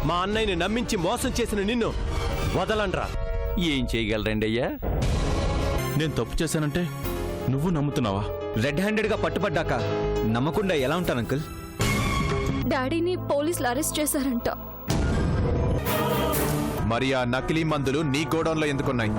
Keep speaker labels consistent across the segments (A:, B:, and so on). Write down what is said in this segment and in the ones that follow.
A: మా అన్నయ్యని నమ్మించి మోసం చేసిన నిన్ను వదలండ్రా.
B: ఏం చేయగలరండి అయ్యా?
C: నేను తప్పు చేశానంటే నువ్వు నమ్ముతున్నావా?
D: రెడ్ హ్యాండెడ్గా పట్టుబడ్డాక నమ్మకుండా ఎలా ఉంటాను అంకుల్?
E: డాడీని పోలీసులు అరెస్ట్ చేశారంట.
F: మరి ఆ నకిలీ మందులు నీ గోడౌన్లో ఎందుకున్నాయి?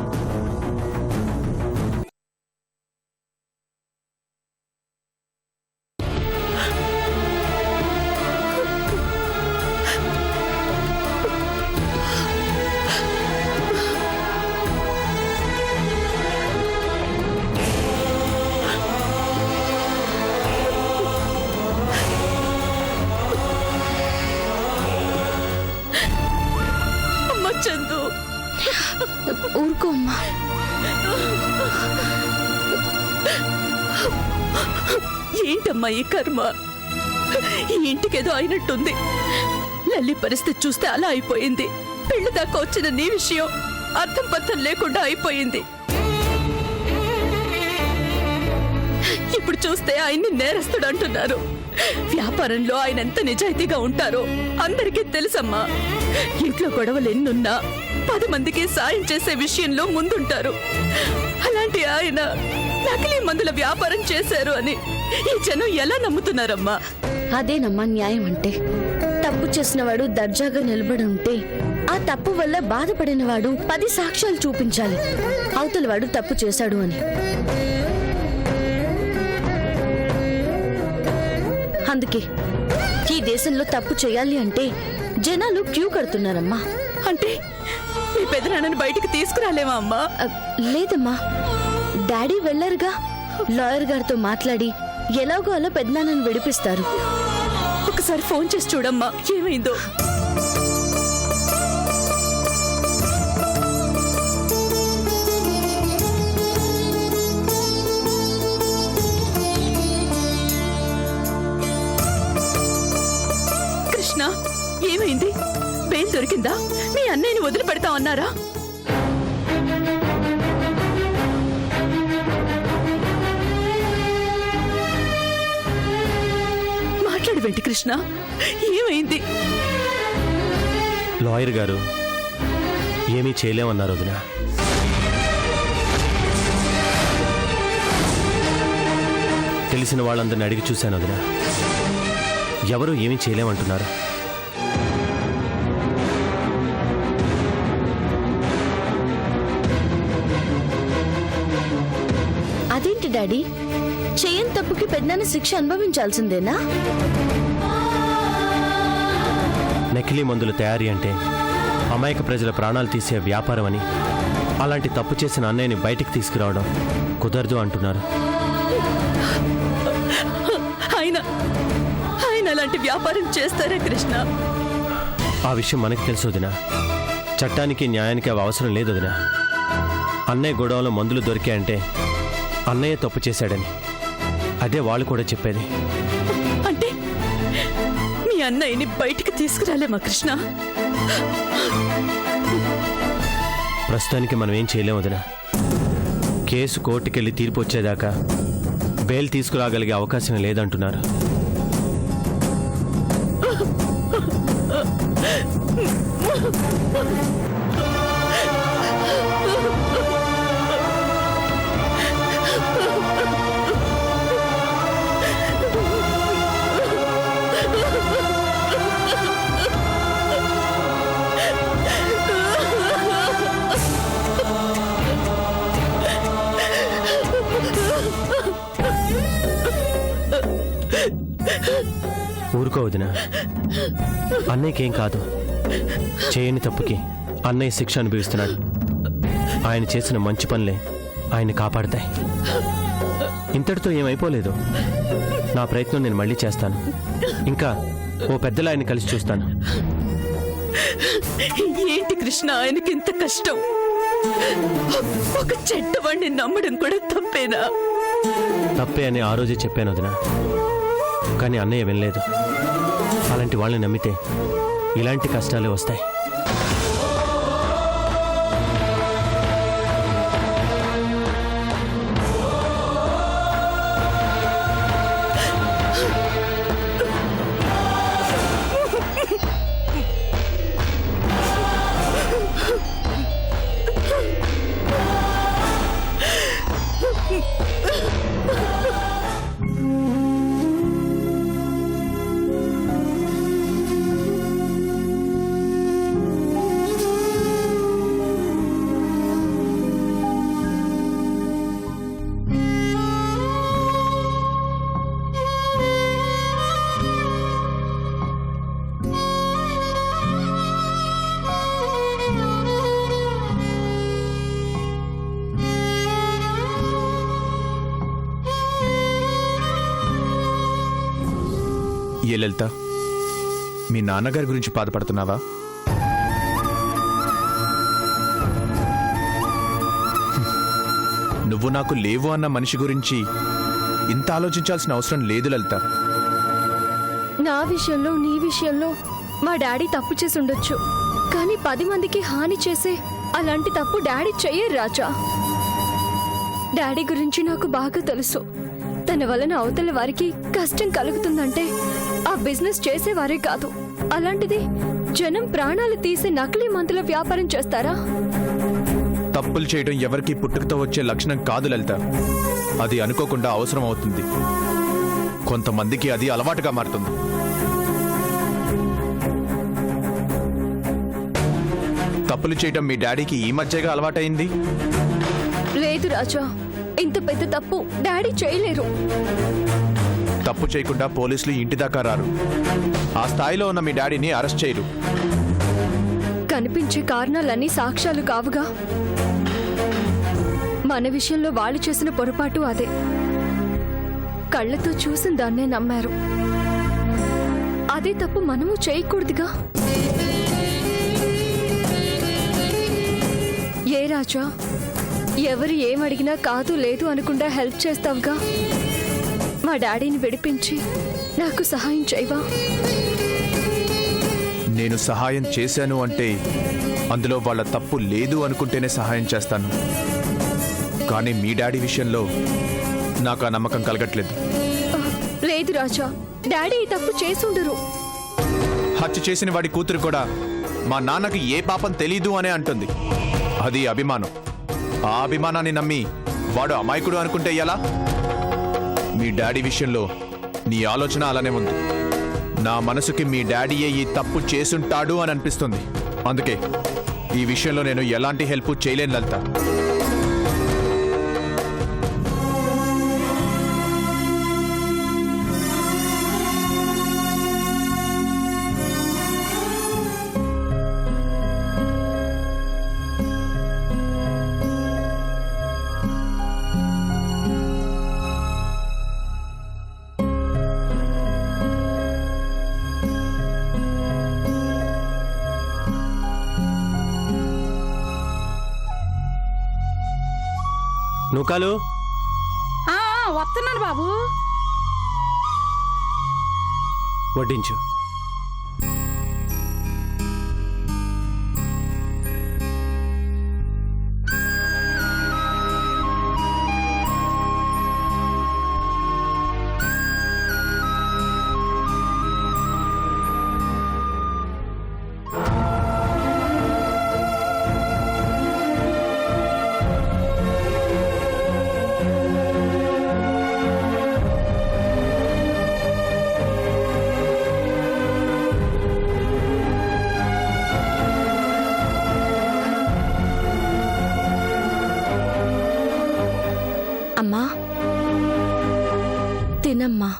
E: చందు, ఊరుకో అమ్మా. ఏంటమ్మా ఈ కర్మ? ఈ ఇంటికేదో అయినట్టుంది. లల్లి పరిస్థితి చూస్తే అలా అయిపోయింది. పెళ్లి దాకా వచ్చిన నీ విషయం అర్థం పర్థం లేకుండా అయిపోయింది. ఇప్పుడు చూస్తే ఆయన్ని నేరస్తుడు అంటున్నారు. వ్యాపారంలో ఆయన ఎంత నిజాయితీగా ఉంటారో అందరికీ తెలుసమ్మా. ఇంట్లో గొడవలు ఎన్నున్నా 10 మందికి సాయం చేసే విషయంలో ముందుంటారు. అలాంటి ఆయన నకిలీ మందుల వ్యాపారం చేశారు అని ఈ జనం ఎలా నమ్ముతున్నారమ్మా?
G: అదేనమ్మా న్యాయం అంటే. తప్పు చేసినవాడు దర్జాగా నిలబడి ఉంటే ఆ తప్పు వల్ల బాధపడినవాడు 10 సాక్ష్యాలు చూపించాలి అవతలవాడు తప్పు చేశాడు అని. అందుకే ఈ దేశంలో తప్పు చేయాలి అంటే జనాలు క్యూ కడుతున్నారమ్మా.
E: అంటే మీ పెదనాన్నని బయటికి తీసుకురాలేమా అమ్మా?
G: లేదమ్మా, డాడీ వెళ్ళారుగా. లాయర్ గారితో మాట్లాడి ఎలాగో అలా పెద్దనాన్నని విడిపిస్తారు.
E: ఒకసారి ఫోన్ చేసి చూడమ్మా, ఏమైందో. కృష్ణ, ఏమైంది? బెయిల్ దొరికిందా? మీ అన్నయ్యని వదిలిపెడతామన్నారా? మాట్లాడవేంటి కృష్ణ, ఏమైంది?
A: లాయర్ గారు ఏమీ చేయలేమన్నారు వదిన. తెలిసిన వాళ్ళందరిని అడిగి చూశాను వదిన. ఎవరు ఏమీ చేయలేమంటున్నారు.
G: అదేంటి డాడీ, చేయని తప్పుకి పెద్దనాన్న శిక్ష అనుభవించాల్సిందేనా?
A: నకిలీ మందుల తయారీ అంటే అమాయక ప్రజల ప్రాణాలు తీసే వ్యాపారం అని, అలాంటి తప్పు చేసిన అన్నయ్యని బయటికి తీసుకురావడం కుదరదు అంటున్నారు.
E: ఆయన అలాంటి వ్యాపారం చేస్తారా కృష్ణ?
A: ఆ విషయం మనకు తెలుసు వదినా. చట్టానికి న్యాయానికి అవి అవసరం లేదు వదినా. అన్నయ్య గొడవలో మందులు దొరికాయంటే అన్నయ్య తప్పు చేశాడని. అదే వాళ్ళు కూడా చెప్పేది.
E: అంటే మీ అన్నయ్యని బయటికి తీసుకురాలేమా కృష్ణ?
A: ప్రస్తుతానికి మనం ఏం చేయలేము వదినా. కేసు కోర్టుకెళ్ళి తీర్పు వచ్చేదాకా బెయిల్ తీసుకురాగలిగే అవకాశం లేదంటున్నారు. ఊరుకో వదినా. అన్నయ్యకేం కాదు. చేయని తప్పుకి అన్నయ్య శిక్ష అనుభవిస్తున్నాడు. ఆయన చేసిన మంచి పనులే ఆయన్ని కాపాడతాయి. ఇంతటితో ఏమైపోలేదు. నా ప్రయత్నం నేను మళ్ళీ చేస్తాను. ఇంకా ఓ పెద్దలు ఆయన్ని కలిసి చూస్తాను.
E: ఏంటి కృష్ణ ఆయనకి ఇంత కష్టం? ఒక చెడ్డవాడిని నమ్మడం కూడా తప్పేనా?
A: తప్పే అని ఆ రోజే చెప్పాను వదినా. కానీ అన్నయ్య వినలేదు. అలాంటి వాళ్ళని నమ్మితే ఇలాంటి కష్టాలే వస్తాయి.
F: ఏ లలిత, మీ నాన్నగారి గురించి బాధపడుతున్నావా? నువ్వు నాకు లేవు అన్న మనిషి గురించి ఇంత ఆలోచించాల్సిన అవసరం లేదు లలిత.
H: నా విషయంలో నీ విషయంలో మా డాడీ తప్పు చేసి ఉండొచ్చు, కానీ 10 మందికి హాని చేసే అలాంటి తప్పు డాడీ చెయ్యరు రాజా. డాడీ గురించి నాకు బాగా తెలుసు. తన వలన అవతల వారికి కష్టం కలుగుతుందంటే ఆ బిజినెస్ చేసేవారే కాదు, అలాంటిది జనం ప్రాణాలు తీసే నకిలీ మందుల వ్యాపారం చేస్తారా?
F: తప్పులు చేయడం ఎవరికి పుట్టుకతో వచ్చే లక్షణం కాదు లలిత. అది అనుకోకుండా అవసరం అవుతుంది. కొంతమందికి అది అలవాటుగా మారుతుంది. తప్పులు చేయడం మీ డాడీకి ఈ మధ్యగా అలవాటైంది.
H: లేదు రాజా, ఇంత పెద్ద తప్పు డాడీ చేయలేరు.
F: తప్పు చేయకుండా పోలీసులు ఇంటి దాకా రారు. ఆ స్థాయిలో ఉన్న మీ డాడీని అరెస్ట్ చేయరు.
H: కనిపించే కారణాలన్నీ సాక్ష్యాలు కావుగా. మన విషయంలో వాళ్ళు చేసిన పొరపాటు అదే. కళ్ళతో చూసిన దాన్నే నమ్మారు. అదే తప్పు మనము చేయకూడదుగా. ఏ రాజా, ఎవరు ఏమడిగినా కాదు లేదు అనకుండా హెల్ప్ చేస్తావుగా. మా డాడీని విడిపించి నాకు సహాయం చేయవా?
F: నేను సహాయం చేశాను అంటే అందులో వాళ్ళ తప్పు లేదు అనుకుంటేనే సహాయం చేస్తాను. కానీ మీ డాడీ విషయంలో నాకు ఆ నమ్మకం కలగట్లేదు.
H: లేదు రాజా, డాడీ ఈ తప్పు చేసుండరు.
F: హత్య చేసిన వాడి కూతురు కూడా మా నాన్నకి ఏ పాపం తెలీదు అనే అంటుంది. అది అభిమానం. ఆ అభిమానాన్ని నమ్మి వాడు అమాయకుడు అనుకుంటే ఎలా? మీ డాడీ విషయంలో నీ ఆలోచన అలానే ఉంది. నా మనసుకి మీ డాడీయే ఈ తప్పు చేసుంటాడు అని అనిపిస్తుంది. అందుకే ఈ విషయంలో నేను ఎలాంటి హెల్ప్ చేయలేను లలిత.
A: నూకాలు
I: వస్తున్నాను బాబు.
A: వడ్డించు.
G: అమ్మా, తినమ్మా.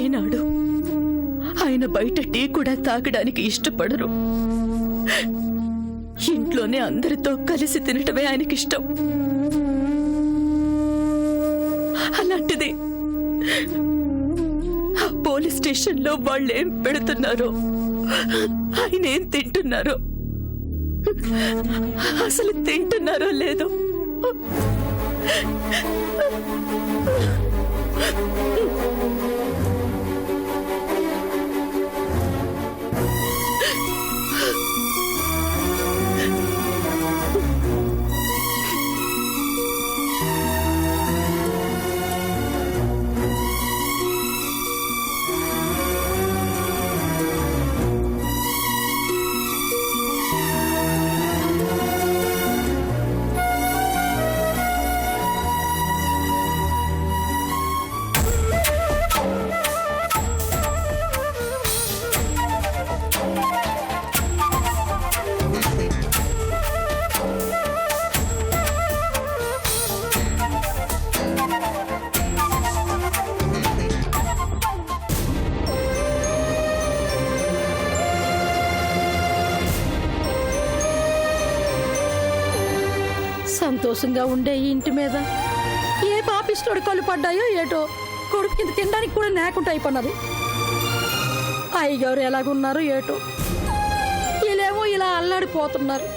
E: ఏనాడు ఆయన బయట టీ కూడా తాగడానికి ఇష్టపడరు. ఇంట్లోనే అందరితో కలిసి తినటమే ఆయనకి ఇష్టం. అలాంటిది ఆ పోలీస్ స్టేషన్లో వాళ్ళు ఏం పెడుతున్నారో, ఆయన ఏం తింటున్నారో, అసలు తింటున్నారో లేదో.
I: సంతోషంగా ఉండే ఈ ఇంటి మీద ఏ పాపిస్తోడు కళ్ళు పడ్డాయో ఏటో కొడుకు కింద తినడానికి కూడా లేకుండా అయిపోయినది. అయ్యగారు ఎలాగున్నారో ఏటో వీళ్ళేమో ఇలా అల్లాడిపోతున్నారు.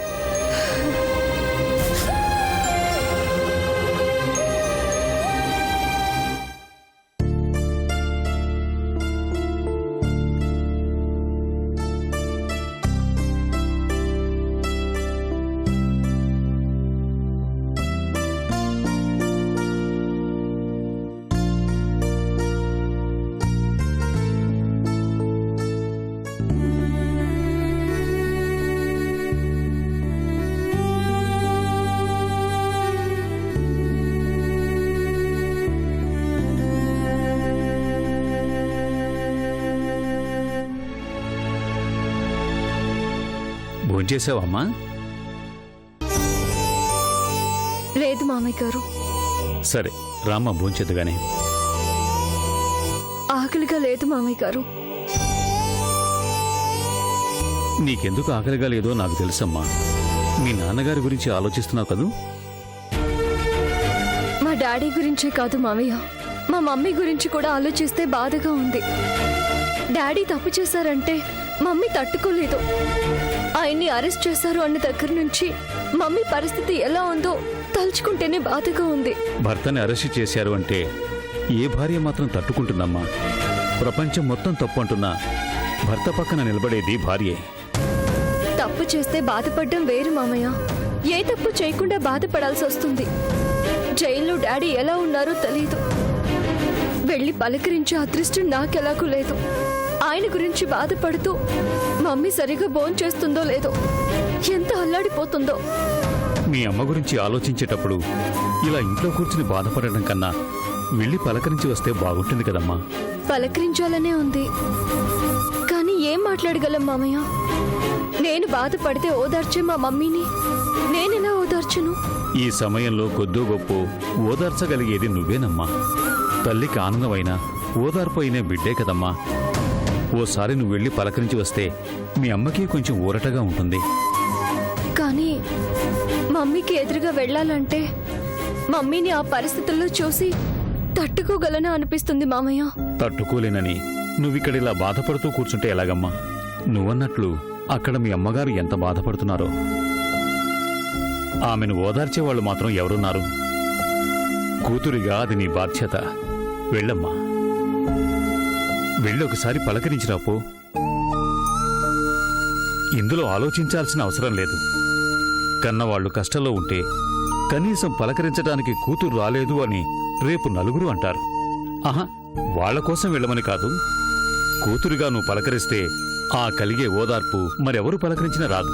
B: భోంచేసావమ్మా?
H: లేదు మామయ్య గారు,
B: సరే రామ్మ, భోంచేద్దుగానే.
H: ఆకలిగా లేదు మామయ్య గారు.
B: నీకెందుకు ఆకలిగా లేదో నాకు తెలుసమ్మా. మీ నాన్నగారి గురించి ఆలోచిస్తున్నావు కదూ?
H: మా డాడీ గురించే కాదు మామయ్య, మా మమ్మీ గురించి కూడా ఆలోచిస్తే బాధగా ఉంది. డాడీ తప్పు చేశారంటే మమ్మీ తట్టుకోలేదు. ఆయన్ని అరెస్ట్ చేశారు అన్న దగ్గర నుంచి మమ్మీ పరిస్థితి ఎలా ఉందో తలుచుకుంటేనే బాధగా ఉంది.
B: భర్తని అరెస్ట్ చేశారు అంటే ఏ భార్య మాత్రం తట్టుకుంటుందమ్మా? ప్రపంచం మొత్తం తప్పు అంటున్నా భర్త పక్కన నిలబడేది భార్యే.
H: తప్పు చేస్తే బాధపడడం వేరు మామయ్య, ఏ తప్పు చేయకుండా బాధపడాల్సి వస్తుంది. జైల్లో డాడీ ఎలా ఉన్నారో తెలీదు. వెళ్ళి పలకరించే అదృష్టం నాకెలాగూ లేదు. ఆయన గురించి బాధపడుతూ మమ్మీ సరిగా భోంచేస్తుందో లేదో, ఎంత అల్లాడిపోతుందో.
B: మీ అమ్మ గురించి ఆలోచించేటప్పుడు ఇలా ఇంట్లో కూర్చుని బాధపడడం కన్నా వెళ్ళి పలకరించి వస్తే బాగుంటుంది కదమ్మా.
H: పలకరించాలనే ఉంది, కానీ ఏం మాట్లాడగలం మామయ్య? నేను బాధపడితే ఓదార్చే మా మమ్మీని నేనెలా ఓదార్చను?
B: ఈ సమయంలో కొద్దో గొప్ప ఓదార్చగలిగేది నువ్వేనమ్మా. తల్లికి ఆనందమైనా ఓదార్పు అయిన బిడ్డే కదమ్మా. ఓసారి నువ్వు వెళ్ళి పలకరించి వస్తే మీ అమ్మకి కొంచెం ఊరటగా ఉంటుంది.
H: కానీ మమ్మీకి ఎదురుగా వెళ్ళాలంటే మమ్మీని ఆ పరిస్థితుల్లో చూసి తట్టుకోగలనా అనిపిస్తుంది మామయ్య.
B: తట్టుకోలేనని నువ్విక్కడిలా బాధపడుతూ కూర్చుంటే ఎలాగమ్మా? నువ్వన్నట్లు అక్కడ మీ అమ్మగారు ఎంత బాధపడుతున్నారో. ఆమెను ఓదార్చేవాళ్ళు మాత్రం ఎవరున్నారు? కూతురిగా అది నీ బాధ్యత. వెళ్ళమ్మా, వెళ్ళి ఒకసారి పలకరించిరాపో. ఇందులో ఆలోచించాల్సిన అవసరం లేదు. కన్నవాళ్లు కష్టంలో ఉంటే కనీసం పలకరించడానికి కూతురు రాలేదు అని రేపు నలుగురు అంటారు. ఆహా, వాళ్ల కోసం వెళ్ళమని కాదు, కూతురుగా నువ్వు పలకరిస్తే ఆ కలిగే ఓదార్పు మరెవరు పలకరించినా రాదు.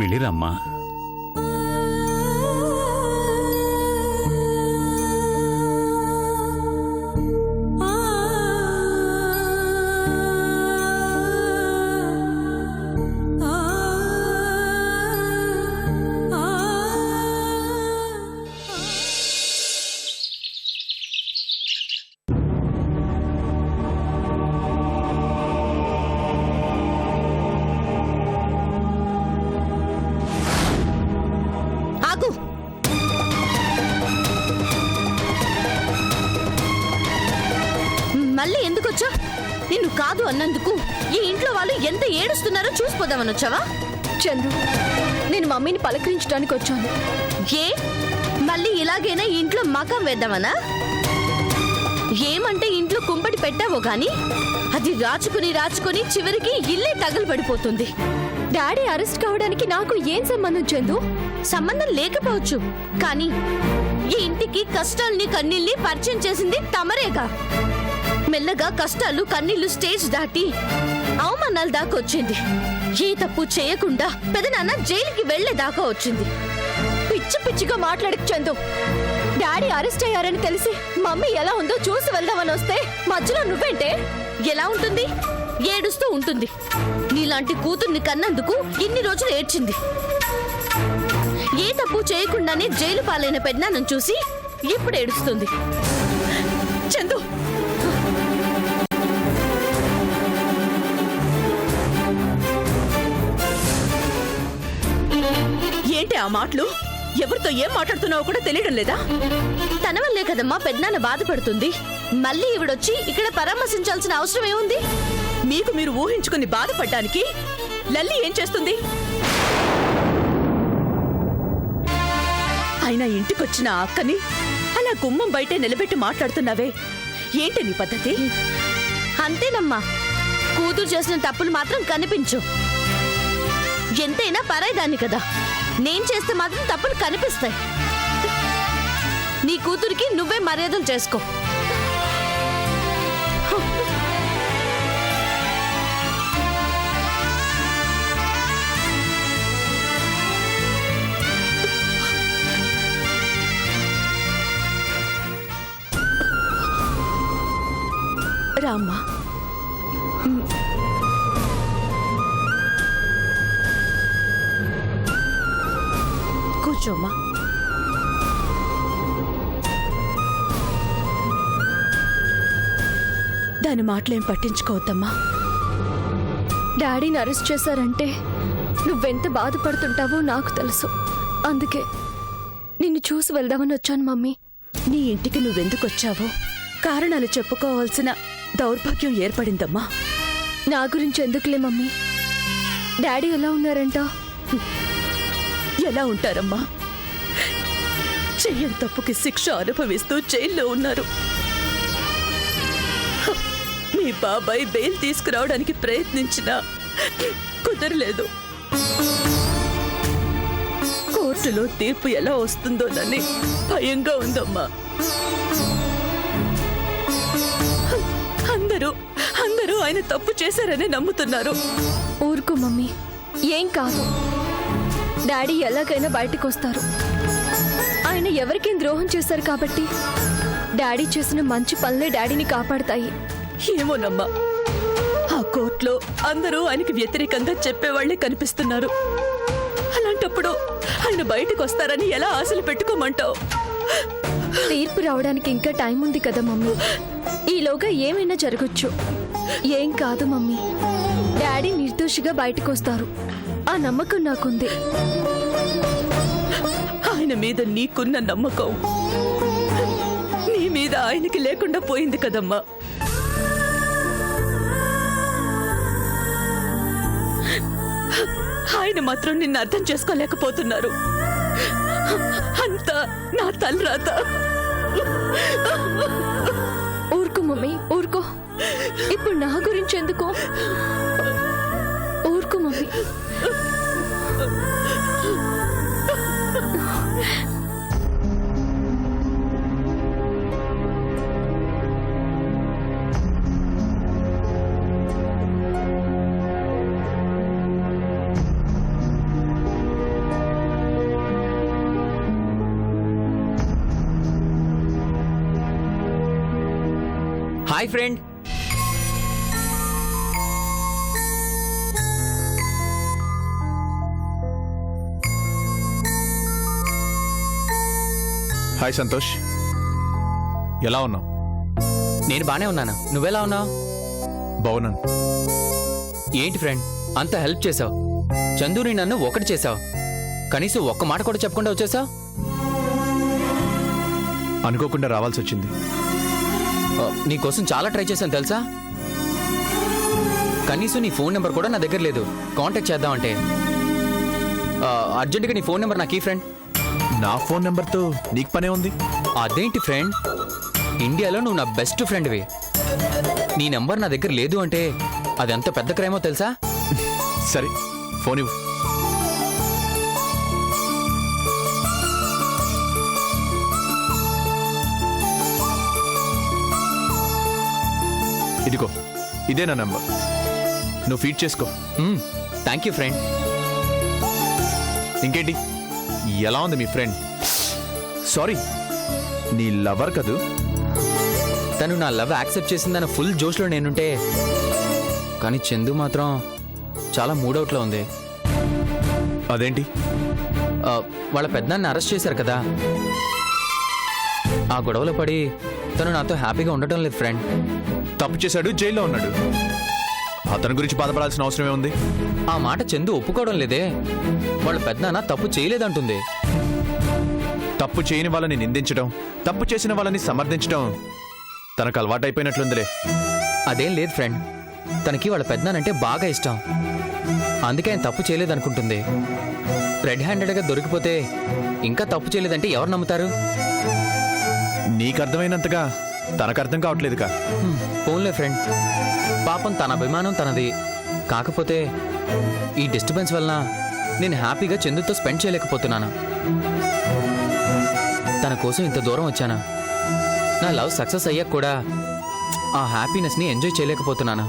B: వెళ్ళిరమ్మా.
G: మళ్ళీ ఎందుకొచ్చా? నిన్ను కాదు అన్నందుకు ఈ ఇంట్లో వాళ్ళు ఎంత ఏడుస్తున్నారో చూసిపోదామని వచ్చావా?
H: చందు, నేను మమ్మీని పలకరించడానికి వచ్చాను.
G: ఏ మళ్ళీ ఇలాగైనా ఇంట్లో మకం వేద్దామనా? ఏమంటే ఇంట్లో కుంపటి పెట్టావో గాని అది రాచుకుని చివరికి ఇల్లే తగలబడిపోతుంది.
H: డాడీ అరెస్ట్ కావడానికి నాకు ఏం సంబంధం చందు?
G: సంబంధం లేకపోవచ్చు, కానీ ఈ ఇంటికి కష్టాల్ని కన్నీళ్ళని పరిచయం చేసింది తమరేగా. మెల్లగా కష్టాలు కన్నీళ్లు స్టేజ్ దాటి అవమానాల దాకా వచ్చింది. ఏ తప్పు చేయకుండా పెదనాన్న జైలుకి వెళ్లేదాకా వచ్చింది.
H: పిచ్చి పిచ్చిగా మాట్లాడకు చందు. డాడీ అరెస్ట్ అయ్యారని తెలిసి మమ్మీ ఎలా ఉందో చూసి వెళ్దామని వస్తే మధ్యలో నువ్వేంటే?
G: ఎలా ఉంటుంది? ఏడుస్తూ ఉంటుంది. నీలాంటి కూతుర్ని కన్నందుకు ఇన్ని రోజులు ఏడ్చింది. ఏ తప్పు చేయకుండానే జైలు పాలైన పెద్దనాన్నను చూసి ఇప్పుడు ఏడుస్తుంది. చందు, ఏంటి ఆ మాటలు?
E: ఎవరితో ఏం మాట్లాడుతున్నావో కూడా తెలియడం లేదా?
G: తన వల్లే కదమ్మా పెద్దనాన్న బాధపడుతుంది. మళ్ళీ ఈవిడొచ్చి ఇక్కడ పరామర్శించాల్సిన అవసరం ఏముంది?
E: మీకు మీరు ఊహించుకుని బాధపడ్డానికి లల్లి ఏం చేస్తుంది? అయినా ఇంటికొచ్చిన ఆ అక్కని అలా గుమ్మం బయటే నిలబెట్టి మాట్లాడుతున్నావే, ఏంటి నీ పద్ధతి?
G: అంతేనమ్మా, కూతురు చేసిన తప్పులు మాత్రం కనిపించు. ఎంతైనా పరాయిదాన్ని కదా, నేను చేస్తే మాత్రం తప్పులు కనిపిస్తాయి. నీ కూతురికి నువ్వే మర్యాదలు చేసుకో.
E: రామ్మా, కూర్చోమ్మా. దాని మాటలేం పట్టించుకోవద్దమ్మా.
H: డాడీని అరెస్ట్ చేశారంటే నువ్వెంత బాధపడుతుంటావో నాకు తెలుసు. అందుకే నిన్ను చూసి వెళ్దామని వచ్చాను మమ్మీ.
E: నీ ఇంటికి నువ్వెందుకొచ్చావో కారణాలు చెప్పుకోవాల్సిన దౌర్భాగ్యం ఏర్పడిందమ్మా.
H: నా గురించి ఎందుకులే మమ్మీ, డాడీ ఎలా ఉన్నారంట?
E: ఎలా ఉంటారమ్మా? చెయ్యని తప్పుకి శిక్ష అనుభవిస్తూ జైల్లో ఉన్నారు. మీ బాబాయ్ బెయిల్ తీసుకురావడానికి ప్రయత్నించినా కుదరలేదు. కోర్టులో తీర్పు ఎలా వస్తుందోనని భయంగా ఉందమ్మా. అందరూ ఆయన తప్పు చేశారని నమ్ముతున్నారు.
H: ఊరుకో మమ్మీ, ఏం కాదు. డాడీ ఎలాగైనా బయటకు వస్తారు. ఆయన ఎవరికేం ద్రోహం చేశారు కాబట్టి డాడీ చేసిన మంచి పనులే డాడీని కాపాడతాయి.
E: ఏమోనమ్మా, ఆ కోర్టులో అందరూ ఆయనకి వ్యతిరేకంగా చెప్పేవాళ్లే కనిపిస్తున్నారు. అలాంటప్పుడు ఆయన బయటకు వస్తారని ఎలా ఆశలు పెట్టుకోమంటావు?
H: తీర్పు రావడానికి ఇంకా టైం ఉంది కదా మమ్మీ, ఈలోగా ఏమైనా జరగచ్చు. ఏం కాదు మమ్మీ, డాడీ నిర్దోషిగా బయటకు వస్తారు. ఆ నమ్మకం నాకుంది.
E: ఆయన మీద నీకున్న నమ్మకం నీ మీద ఆయనకి లేకుండా పోయింది కదమ్మా. ఆయన మాత్రం నిన్ను అర్థం చేసుకోలేకపోతున్నారు. అంతా నా తలరాత.
H: ఊరుకో మమ్మీ, ఊరుకో. ఇప్పుడు నా గురించి ఎందుకో? ఊరుకో mummy.
D: Hi friend.
F: Hi Santosh, ఎలా ఉన్నావు?
J: నేను బానే ఉన్నాను. నువ్వెలా ఉన్నావు?
F: బావున్నాను.
J: ఏంటి ఫ్రెండ్ అంత హెల్ప్ చేసావు? చందూని నన్ను ఒకటి చేసావు, కనీసం ఒక్క మాట కూడా చెప్పకుండా వచ్చేసావు.
F: అనుకోకుండా రావాల్సి వచ్చింది.
J: నీకోసం చాలా ట్రై చేశాను తెలుసా. కనీసం నీ ఫోన్ నెంబర్ కూడా నా దగ్గర లేదు కాంటాక్ట్ చేద్దామంటే. అర్జెంటుగా నీ ఫోన్ నెంబర్ నాకు ఈ ఫ్రెండ్.
F: నా ఫోన్ నెంబర్తో నీకు పనే ఉంది?
J: అదేంటి ఫ్రెండ్, ఇండియాలో నువ్వు నా బెస్ట్ ఫ్రెండ్వి. నీ నెంబర్ నా దగ్గర లేదు అంటే అది ఎంత పెద్ద క్రైమో తెలుసా.
F: సరే, ఫోన్ ఇవ్వు. ఇదిగో, ఇదే నా నంబర్. నువ్వు ఫీడ్ చేసుకో.
J: Thank you friend.
F: ఇంకేంటి, ఎలా ఉంది మీ ఫ్రెండ్? సారీ, నీ లవర్ కదూ?
J: తను నా లవ్ యాక్సెప్ట్ చేసిందన్న ఫుల్ జోష్లో నేనుంటే, కానీ చందు మాత్రం చాలా మూడౌట్లో ఉంది.
F: అదేంటి?
J: వాళ్ళ పెద్దనాన్ని అరెస్ట్ చేశారు కదా, ఆ గొడవలో పడి తను నాతో హ్యాపీగా ఉండటం లేదు ఫ్రెండ్.
F: తప్పు చేశాడు, జైల్లో ఉన్నాడు. అతని గురించి బాధపడాల్సిన అవసరమే ఉంది?
J: ఆ మాట చందు ఒప్పుకోవడం లేదే. వాళ్ళ పెద్దనాన్న తప్పు చేయలేదంటుంది.
F: తప్పు చేయని వాళ్ళని నిందించడం, తప్పు చేసిన వాళ్ళని సమర్థించడం తనకు అలవాటైపోయినట్లుందిలే.
J: అదేం లేదు ఫ్రెండ్, తనకి వాళ్ళ పెద్దనానంటే బాగా ఇష్టం. అందుకే ఆయన తప్పు చేయలేదనుకుంటుంది. రెడ్ హ్యాండెడ్గా దొరికిపోతే ఇంకా తప్పు చేయలేదంటే ఎవరు నమ్ముతారు?
F: నీకు అర్థమైనంతగా తనకు అర్థం కావట్లేదుగా.
J: ఫోన్లే ఫ్రెండ్, పాపం తన అభిమానం తనది. కాకపోతే ఈ డిస్టర్బెన్స్ వలన నేను హ్యాపీగా చందుతో స్పెండ్ చేయలేకపోతున్నాను. తన కోసం ఇంత దూరం వచ్చానా? నా లవ్ సక్సెస్ అయ్యాక కూడా ఆ హ్యాపీనెస్ని ఎంజాయ్ చేయలేకపోతున్నాను.